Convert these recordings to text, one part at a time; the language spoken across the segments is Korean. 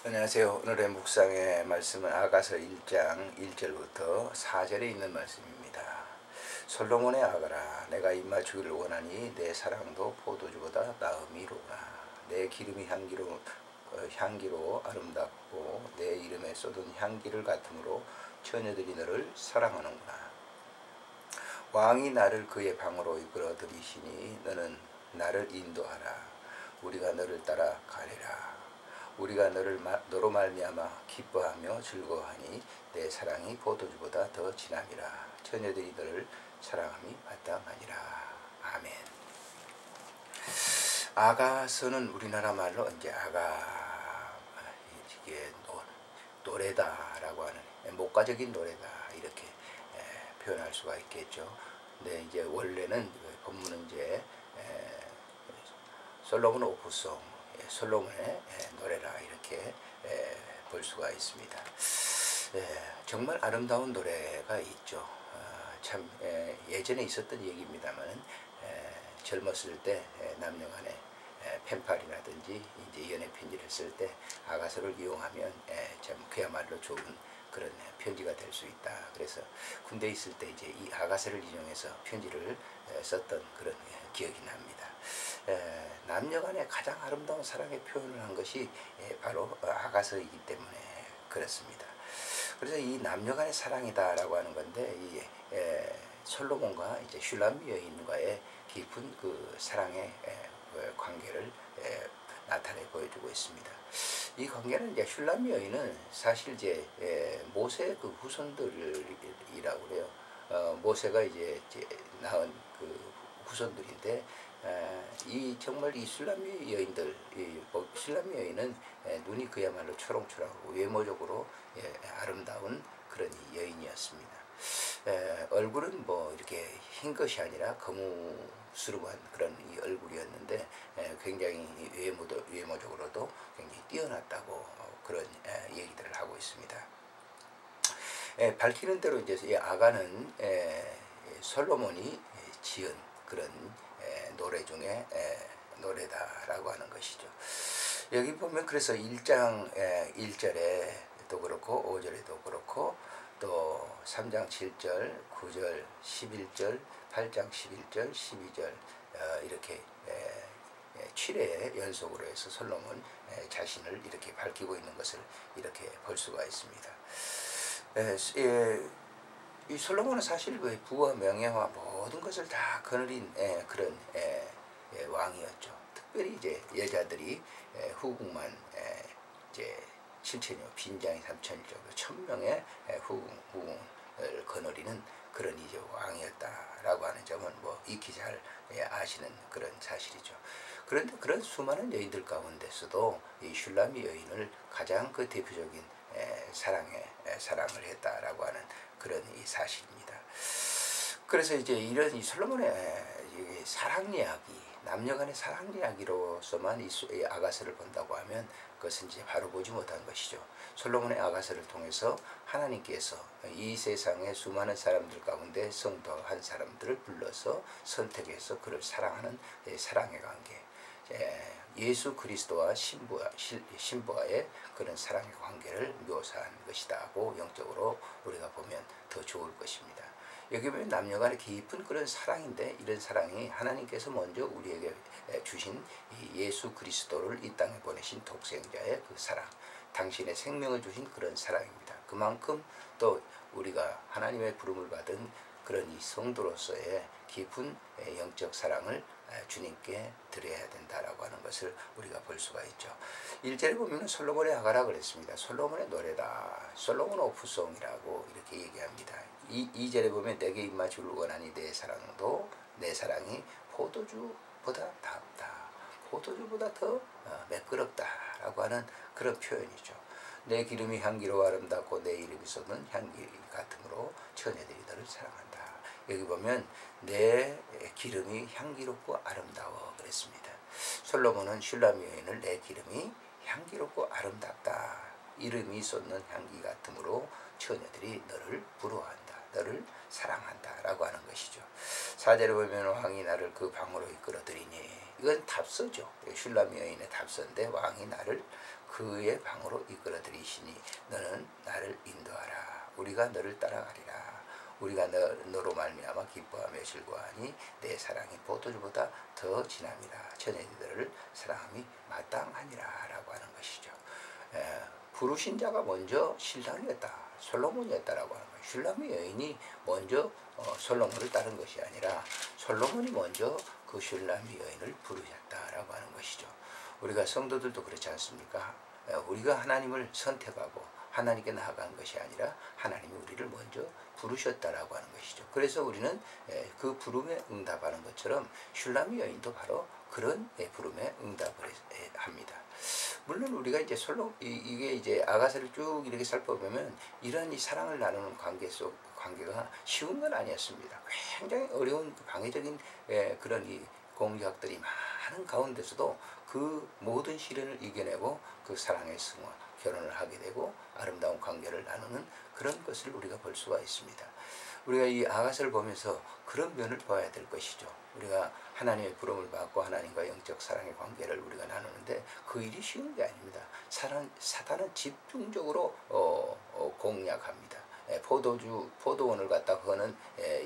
안녕하세요. 오늘의 묵상의 말씀은 아가서 1장 1절부터 4절에 있는 말씀입니다. 솔로몬의 아가라, 내가 입맞추기를 원하니 내 사랑도 포도주보다 나음이로구나. 내 기름이 향기로 아름답고 내 이름에 쏟은 향기를 같으므로 처녀들이 너를 사랑하는구나. 왕이 나를 그의 방으로 이끌어 들이시니 너는 나를 인도하라. 우리가 너를 따라 가리라. 우리가 너로 말미암아 기뻐하며 즐거워하니 내 사랑이 포도주보다 더 진함이라. 처녀들이 너를 사랑함이 마땅하니라. 아멘. 아가서는 우리나라 말로 이제 이게 노래다라고 하는 목가적인 노래다 이렇게 표현할 수가 있겠죠. 근데 이제 원래는 본문은 이제 솔로몬 오프송, 솔로몬의 노래라 이렇게 볼 수가 있습니다. 정말 아름다운 노래가 있죠. 참 예전에 있었던 얘기입니다만 젊었을 때 남녀간에 펜팔이라든지 이제 연애 편지를 쓸 때 아가서를 이용하면 참 그야말로 좋은 그런 편지가 될 수 있다. 그래서 군대에 있을 때 이제 이 아가서를 이용해서 편지를 썼던 그런 기억이 납니다. 남녀간의 가장 아름다운 사랑의 표현을 한 것이 바로 아가서이기 때문에 그렇습니다. 그래서 이 남녀간의 사랑이다라고 하는 건데 이 솔로몬과 이제 슐람미 여인과의 깊은 그 사랑의 관계를 나타내 보여주고 있습니다. 이 관계는 이제 슐람미 여인은 사실 이제 모세의 그 후손들이라고 그래요. 모세가 이제 낳은 그 후손들인데 정말 이 슐람미 여인들, 슐람미 여인은 눈이 그야말로 초롱초롱하고 외모적으로 아름다운 그런 여인이었습니다. 얼굴은 뭐 이렇게 흰 것이 아니라 거무스름한 그런 이 얼굴이었는데 굉장히 외모적으로도 굉장히 뛰어났다고 그런 얘기들을 하고 있습니다. 밝히는 대로 이제 이 아가는 솔로몬이 지은 그런 노래 중에 노래다라고 하는 것이죠. 여기 보면 그래서 1장 1절에도 그렇고 5절에도 그렇고 또 3장 7절, 9절, 11절, 8장 11절, 12절 이렇게 7회 연속으로 해서 솔로몬 자신을 이렇게 밝히고 있는 것을 이렇게 볼 수가 있습니다. 이 솔로몬은 사실 그 부와 명예와 모든 것을 다 거느린 그런 왕이었죠. 특별히 이제 여자들이 후궁만 이제 7천여, 빈장이 3천여, 1000명의 후궁을 거느리는 그런 이제 왕이었다라고 하는 점은 뭐 익히 잘 아시는 그런 사실이죠. 그런데 그런 수많은 여인들 가운데서도 이 슐람미 여인을 가장 그 대표적인 사랑을 했다라고 하는 그런 이 사실입니다. 그래서 이제 이런 이 솔로몬의 사랑 이야기, 남녀간의 사랑 이야기로서만 이 아가서를 본다고 하면 그것은 이제 바로 보지 못한 것이죠. 솔로몬의 아가서를 통해서 하나님께서 이 세상의 수많은 사람들 가운데 성도한 사람들을 불러서 선택해서 그를 사랑하는 사랑의 관계, 예수 그리스도와 신부와의 그런 사랑의 관계를 묘사한 것이다고 영적으로 우리가 보면 더 좋을 것입니다. 여기 보면 남녀간의 깊은 그런 사랑인데 이런 사랑이 하나님께서 먼저 우리에게 주신 예수 그리스도를 이 땅에 보내신 독생자의 그 사랑, 당신의 생명을 주신 그런 사랑입니다. 그만큼 또 우리가 하나님의 부름을 받은 그런 이 성도로서의 깊은 영적 사랑을 주님께 드려야 된다라고 하는 것을 우리가 볼 수가 있죠. 1절에 보면 솔로몬의 아가라 그랬습니다. 솔로몬의 노래다. 솔로몬 오프송이라고 이렇게 얘기합니다. 2절에 보면 내게 입맞추기를 원하니 내 사랑이 포도주보다 닿다. 포도주보다 더 매끄럽다라고 하는 그런 표현이죠. 내 기름이 향기로 아름답고 내 이름이 쏟는 향기 같으므로 처녀들이 너를 사랑한다. 여기 보면 내 기름이 향기롭고 아름다워 그랬습니다. 솔로몬은 슐람미 여인을 내 기름이 향기롭고 아름답다. 이름이 쏟는 향기 같으므로 처녀들이 너를 부러워한다. 너를 사랑한다 라고 하는 것이죠. 4절에 보면 왕이 나를 그 방으로 이끌어 들이니 이건 답서죠. 슐람미 여인의 답서인데 왕이 나를 그의 방으로 이끌어들이시니 너는 나를 인도하라. 우리가 너를 따라가리라. 우리가 너로 말미암아 기뻐하며 즐거워하니 내 사랑이 포도주보다 더 진함이라. 처녀들을 사랑함이 마땅하니라 라고 하는 것이죠. 부르신 자가 먼저 신랑이었다. 솔로몬이었다라고 하는 거예요. 슐람의 여인이 먼저 솔로몬을 따른 것이 아니라 솔로몬이 먼저 그 슐람의 여인을 부르셨다라고 하는 것이죠. 우리가 성도들도 그렇지 않습니까? 우리가 하나님을 선택하고 하나님께 나아간 것이 아니라 하나님이 우리를 먼저 부르셨다라고 하는 것이죠. 그래서 우리는 그 부름에 응답하는 것처럼 슐람의 여인도 바로 그런 부름에 응답을 합니다. 물론 우리가 이제 이게 이제 아가서를 쭉 이렇게 살펴보면 이런 이 사랑을 나누는 관계가 쉬운 건 아니었습니다. 굉장히 어려운 방해적인 그런 이 공격들이 많은 가운데서도 그 모든 시련을 이겨내고 그 사랑의 승화, 결혼을 하게 되고 아름다운 관계를 나누는 그런 것을 우리가 볼 수가 있습니다. 우리가 이 아가서를 보면서 그런 면을 봐야 될 것이죠. 우리가 하나님의 부름을 받고 하나님과 영적 사랑의 관계를 우리가 나누는데 그 일이 쉬운 게 아닙니다. 사탄은 집중적으로 공략합니다. 포도원을 갖다 거는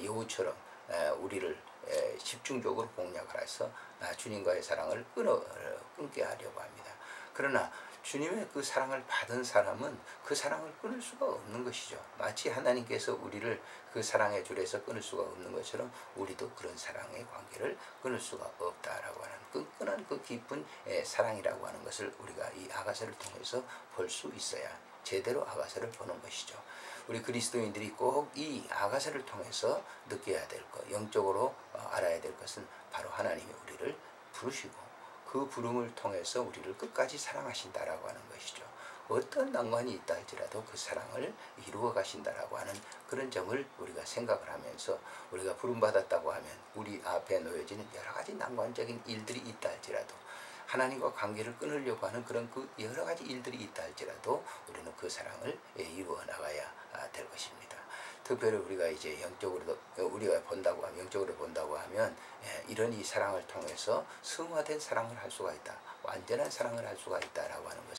여우처럼 우리를 집중적으로 공략을 해서 주님과의 사랑을 끊게 하려고 합니다. 그러나 주님의 그 사랑을 받은 사람은 그 사랑을 끊을 수가 없는 것이죠. 마치 하나님께서 우리를 그 사랑의 줄에서 끊을 수가 없는 것처럼 우리도 그런 사랑의 관계를 끊을 수가 없다라고 하는 끈끈한 그 깊은 사랑이라고 하는 것을 우리가 이 아가서를 통해서 볼 수 있어야 제대로 아가서를 보는 것이죠. 우리 그리스도인들이 꼭 이 아가서를 통해서 느껴야 될 것, 영적으로 알아야 될 것은 바로 하나님이 우리를 부르시고 그 부름을 통해서 우리를 끝까지 사랑하신다라고 하는 것이죠. 어떤 난관이 있다 할지라도 그 사랑을 이루어 가신다라고 하는 그런 점을 우리가 생각을 하면서 우리가 부름받았다고 하면 우리 앞에 놓여지는 여러 가지 난관적인 일들이 있다 할지라도 하나님과 관계를 끊으려고 하는 그런 그 여러 가지 일들이 있다 할지라도 우리는 그 사랑을 이루어 나가야 될 것입니다. 특별히 우리가 이제 영적으로 본다고 하면 이런 이 사랑을 통해서 승화된 사랑을 할 수가 있다. 완전한 사랑을 할 수가 있다라고 하는 것.